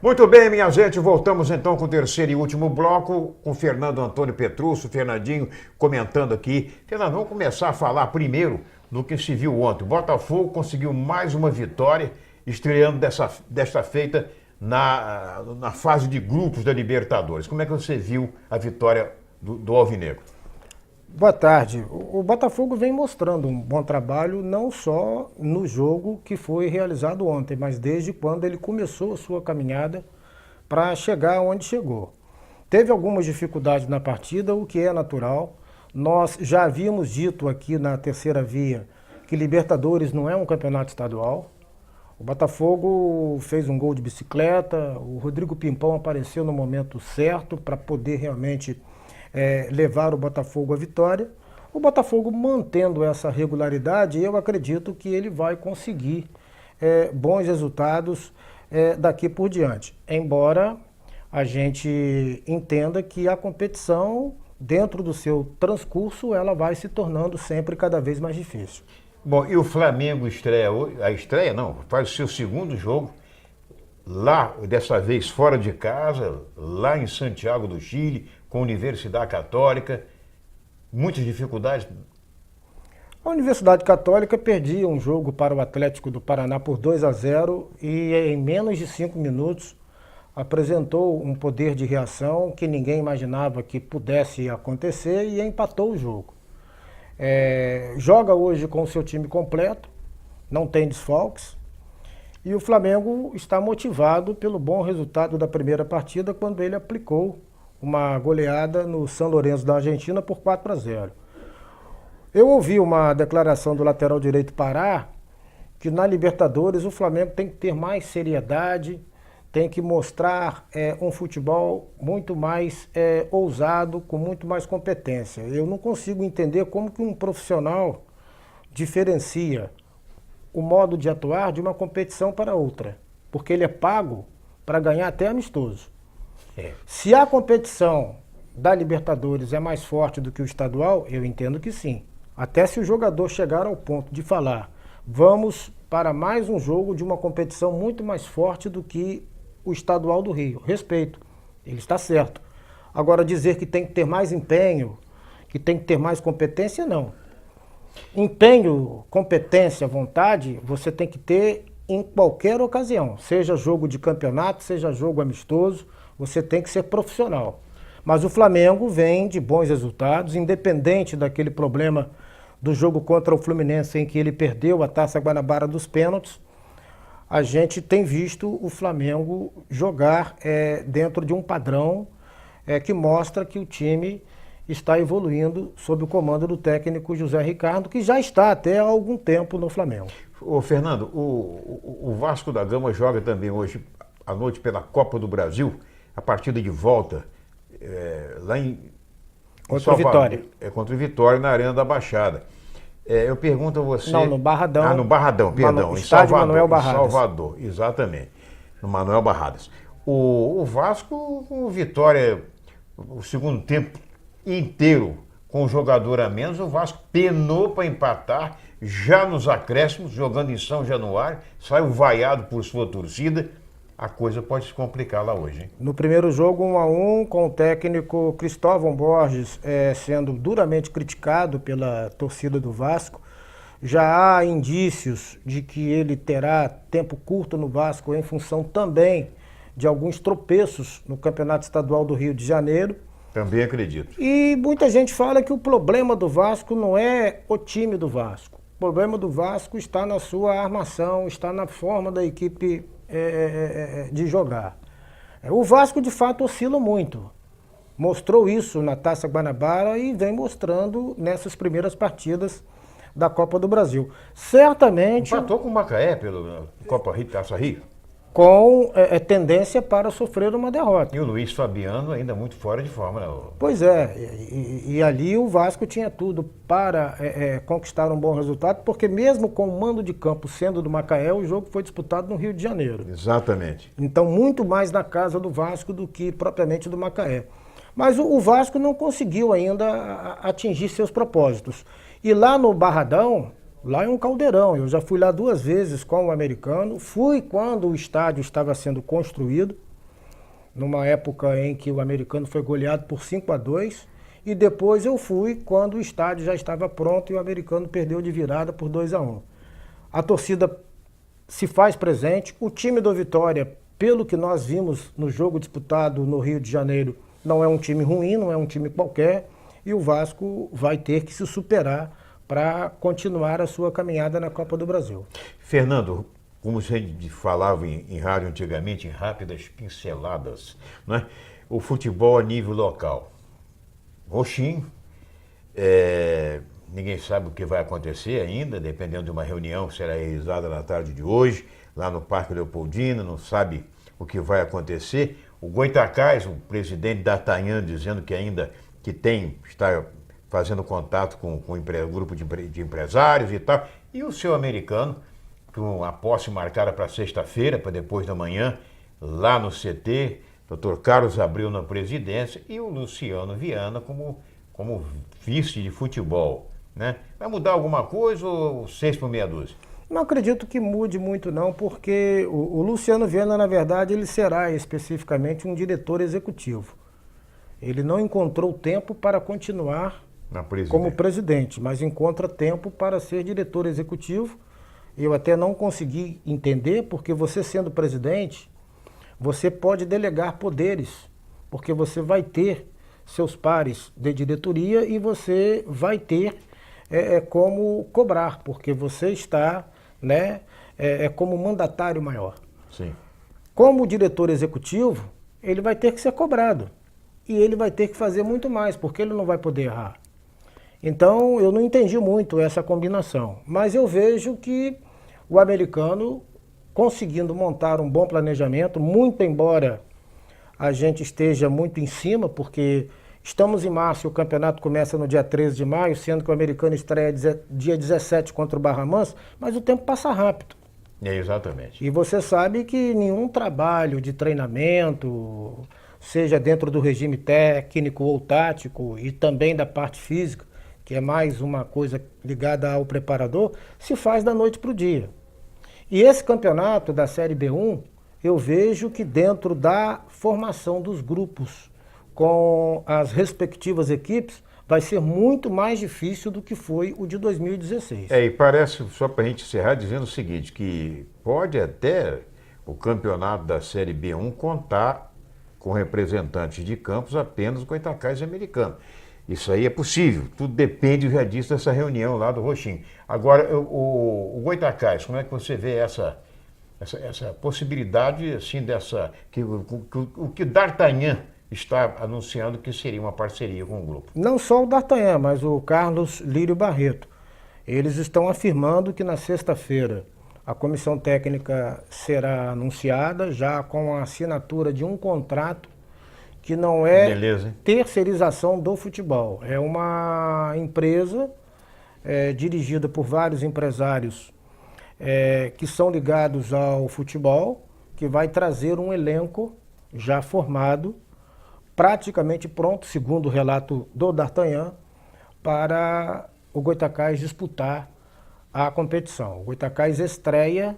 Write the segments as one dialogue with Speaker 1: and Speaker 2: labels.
Speaker 1: Muito bem, minha gente, voltamos então com o terceiro e último bloco, com Fernando Antônio Petruccio, Fernandinho comentando aqui. Fernando, vamos começar a falar primeiro do que se viu ontem. O Botafogo conseguiu mais uma vitória, estreando desta feita na fase de grupos da Libertadores. Como é que você viu a vitória do Alvinegro?
Speaker 2: Boa tarde. O Botafogo vem mostrando um bom trabalho não só no jogo que foi realizado ontem, mas desde quando ele começou a sua caminhada para chegar onde chegou. Teve algumas dificuldades na partida, o que é natural. Nós já havíamos dito aqui na terceira via que Libertadores não é um campeonato estadual. O Botafogo fez um gol de bicicleta, o Rodrigo Pimpão apareceu no momento certo para poder realmente levar o Botafogo à vitória. O Botafogo mantendo essa regularidade, eu acredito que ele vai conseguir bons resultados daqui por diante. Embora a gente entenda que a competição, dentro do seu transcurso, ela vai se tornando sempre cada vez mais difícil.
Speaker 1: Bom, e o Flamengo faz o seu segundo jogo, lá, dessa vez fora de casa, lá em Santiago do Chile, com a Universidade Católica, muitas dificuldades.
Speaker 2: A Universidade Católica perdia um jogo para o Atlético do Paraná por 2-0 e em menos de 5 minutos apresentou um poder de reação que ninguém imaginava que pudesse acontecer e empatou o jogo. Joga hoje com o seu time completo, não tem desfalques, e o Flamengo está motivado pelo bom resultado da primeira partida, quando ele aplicou uma goleada no São Lourenço da Argentina por 4-0. Eu ouvi uma declaração do lateral direito Pará, que na Libertadores o Flamengo tem que ter mais seriedade, tem que mostrar um futebol muito mais ousado, com muito mais competência. Eu não consigo entender como que um profissional diferencia o modo de atuar de uma competição para outra, porque ele é pago para ganhar até amistoso. Se a competição da Libertadores é mais forte do que o estadual, eu entendo que sim. Até se o jogador chegar ao ponto de falar, vamos para mais um jogo de uma competição muito mais forte do que o estadual do Rio. Respeito, ele está certo. Agora, dizer que tem que ter mais empenho, que tem que ter mais competência, não. Empenho, competência, vontade, você tem que ter em qualquer ocasião. Seja jogo de campeonato, seja jogo amistoso, você tem que ser profissional. Mas o Flamengo vem de bons resultados, independente daquele problema do jogo contra o Fluminense, em que ele perdeu a Taça Guanabara dos pênaltis. A gente tem visto o Flamengo jogar dentro de um padrão que mostra que o time está evoluindo sob o comando do técnico José Ricardo, que já está até há algum tempo no Flamengo.
Speaker 1: Ô Fernando, o Vasco da Gama joga também hoje à noite pela Copa do Brasil, a partida de volta lá
Speaker 2: contra o Vitória.
Speaker 1: Contra o Vitória, na Arena da Baixada. Eu pergunto a você...
Speaker 2: Não, no Barradão.
Speaker 1: No Barradão, perdão.
Speaker 2: Estádio Manuel Barradas.
Speaker 1: Em Salvador, exatamente. No Manuel Barradas. O Vasco, com Vitória, o segundo tempo inteiro, com o jogador a menos, o Vasco penou para empatar, já nos acréscimos, jogando em São Januário, saiu vaiado por sua torcida. A coisa pode se complicar lá hoje, hein?
Speaker 2: No primeiro jogo, 1-1, com o técnico Cristóvão Borges sendo duramente criticado pela torcida do Vasco. Já há indícios de que ele terá tempo curto no Vasco em função também de alguns tropeços no Campeonato Estadual do Rio de Janeiro.
Speaker 1: Também acredito.
Speaker 2: E muita gente fala que o problema do Vasco não é o time do Vasco. O problema do Vasco está na sua armação, está na forma da equipe de jogar. O Vasco, de fato, oscila muito. Mostrou isso na Taça Guanabara e vem mostrando nessas primeiras partidas da Copa do Brasil. Certamente...
Speaker 1: Empatou com o Macaé pela Copa Rio, Taça Rio.
Speaker 2: Com tendência para sofrer uma derrota.
Speaker 1: E o Luiz Fabiano ainda muito fora de forma, né?
Speaker 2: Pois é, e ali o Vasco tinha tudo para conquistar um bom resultado, porque mesmo com o mando de campo sendo do Macaé, o jogo foi disputado no Rio de Janeiro.
Speaker 1: Exatamente.
Speaker 2: Então, muito mais na casa do Vasco do que propriamente do Macaé. Mas o Vasco não conseguiu ainda atingir seus propósitos. E lá no Barradão, lá é um caldeirão. Eu já fui lá 2 vezes com o americano. Fui quando o estádio estava sendo construído. numa época em que o Americano foi goleado por 5-2, e depois eu fui quando o estádio já estava pronto e o Americano perdeu de virada por 2-1. A torcida se faz presente, o time do Vitória, pelo que nós vimos no jogo disputado no Rio de Janeiro, não é um time ruim, não é um time qualquer, e o Vasco vai ter que se superar para continuar a sua caminhada na Copa do Brasil.
Speaker 1: Fernando, como a gente falava em rádio antigamente, em rápidas pinceladas, né? O futebol a nível local. Roxinho, ninguém sabe o que vai acontecer ainda, dependendo de uma reunião que será realizada na tarde de hoje, lá no Parque Leopoldina, não sabe o que vai acontecer. O Goytacás, o presidente D'Artagnan, dizendo que ainda está fazendo contato com um grupo de empresários e tal. E o seu Americano, com a posse marcada para sexta-feira, para depois da manhã, lá no CT, Dr. Carlos Abreu na presidência e o Luciano Viana como vice de futebol, né? Vai mudar alguma coisa ou 6 por meia dúzia?
Speaker 2: Não acredito que mude muito não, porque o Luciano Viana, na verdade, ele será especificamente um diretor executivo. Ele não encontrou tempo para continuar como presidente, mas encontra tempo para ser diretor executivo. Eu até não consegui entender, porque você sendo presidente, você pode delegar poderes, porque você vai ter seus pares de diretoria e você vai ter como cobrar, porque você está, né, como mandatário maior.
Speaker 1: Sim.
Speaker 2: Como diretor executivo, ele vai ter que ser cobrado. E ele vai ter que fazer muito mais, porque ele não vai poder errar. Então, eu não entendi muito essa combinação. Mas eu vejo que o Americano, conseguindo montar um bom planejamento, muito embora a gente esteja muito em cima, porque estamos em março e o campeonato começa no dia 13 de maio, sendo que o Americano estreia dia 17 contra o Barra Mansa, mas o tempo passa rápido.
Speaker 1: Exatamente.
Speaker 2: E você sabe que nenhum trabalho de treinamento, seja dentro do regime técnico ou tático e também da parte física, que é mais uma coisa ligada ao preparador, se faz da noite para o dia. E esse campeonato da Série B1, eu vejo que dentro da formação dos grupos com as respectivas equipes, vai ser muito mais difícil do que foi o de 2016.
Speaker 1: E parece, só para a gente encerrar, dizendo o seguinte, que pode até o campeonato da Série B1 contar com representantes de campos apenas Goytacás e Americano. Isso aí é possível, tudo depende, já disse, dessa reunião lá do Roxinho. Agora, o Goytacás, como é que você vê essa possibilidade, assim, o que D'Artagnan está anunciando que seria uma parceria com o grupo?
Speaker 2: Não só o D'Artagnan, mas o Carlos Lírio Barreto. Eles estão afirmando que na sexta-feira a comissão técnica será anunciada, já com a assinatura de um contrato que não é terceirização do futebol. É uma empresa dirigida por vários empresários que são ligados ao futebol, que vai trazer um elenco já formado, praticamente pronto, segundo o relato do D'Artagnan, para o Goytacás disputar a competição. O Goytacás estreia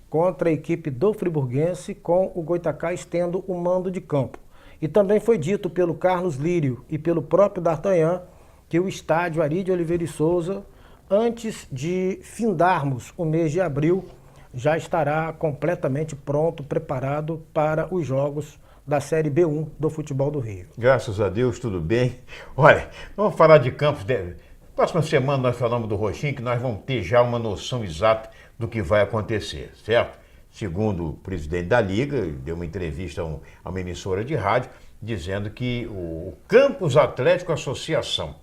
Speaker 2: contra a equipe do Friburguense, com o Goytacás tendo o mando de campo. E também foi dito pelo Carlos Lírio e pelo próprio D'Artagnan que o estádio Ari de Oliveira e Souza, antes de findarmos o mês de abril, já estará completamente pronto, preparado para os jogos da Série B1 do futebol do Rio.
Speaker 1: Graças a Deus, tudo bem. Olha, vamos falar de campos. Próxima semana nós falamos do Roxinho, que nós vamos ter já uma noção exata do que vai acontecer, certo? Segundo o presidente da Liga, deu uma entrevista a uma emissora de rádio, dizendo que o Campos Atlético Associação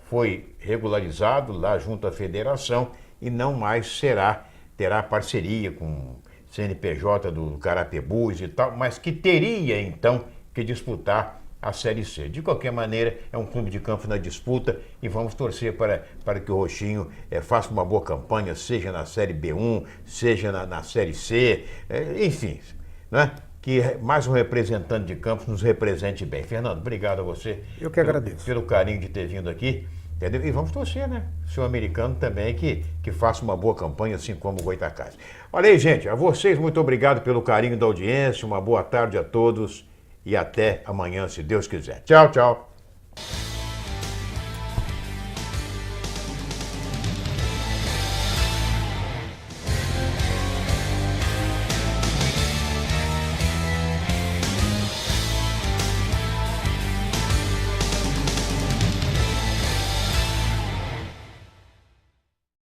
Speaker 1: foi regularizado lá junto à federação e não mais terá parceria com CNPJ do Carapebus e tal, mas que teria então que disputar a Série C. De qualquer maneira, é um clube de campo na disputa e vamos torcer para que o Roxinho faça uma boa campanha, seja na Série B1, seja na Série C, enfim, né? Que mais um representante de campos nos represente bem. Fernando, obrigado a você.
Speaker 2: Eu que agradeço.
Speaker 1: Pelo carinho de ter vindo aqui. Entendeu? E vamos torcer, né? O senhor Americano também que faça uma boa campanha, assim como o Goytacás. Olha aí, gente, a vocês muito obrigado pelo carinho da audiência, uma boa tarde a todos e até amanhã, se Deus quiser. Tchau, tchau.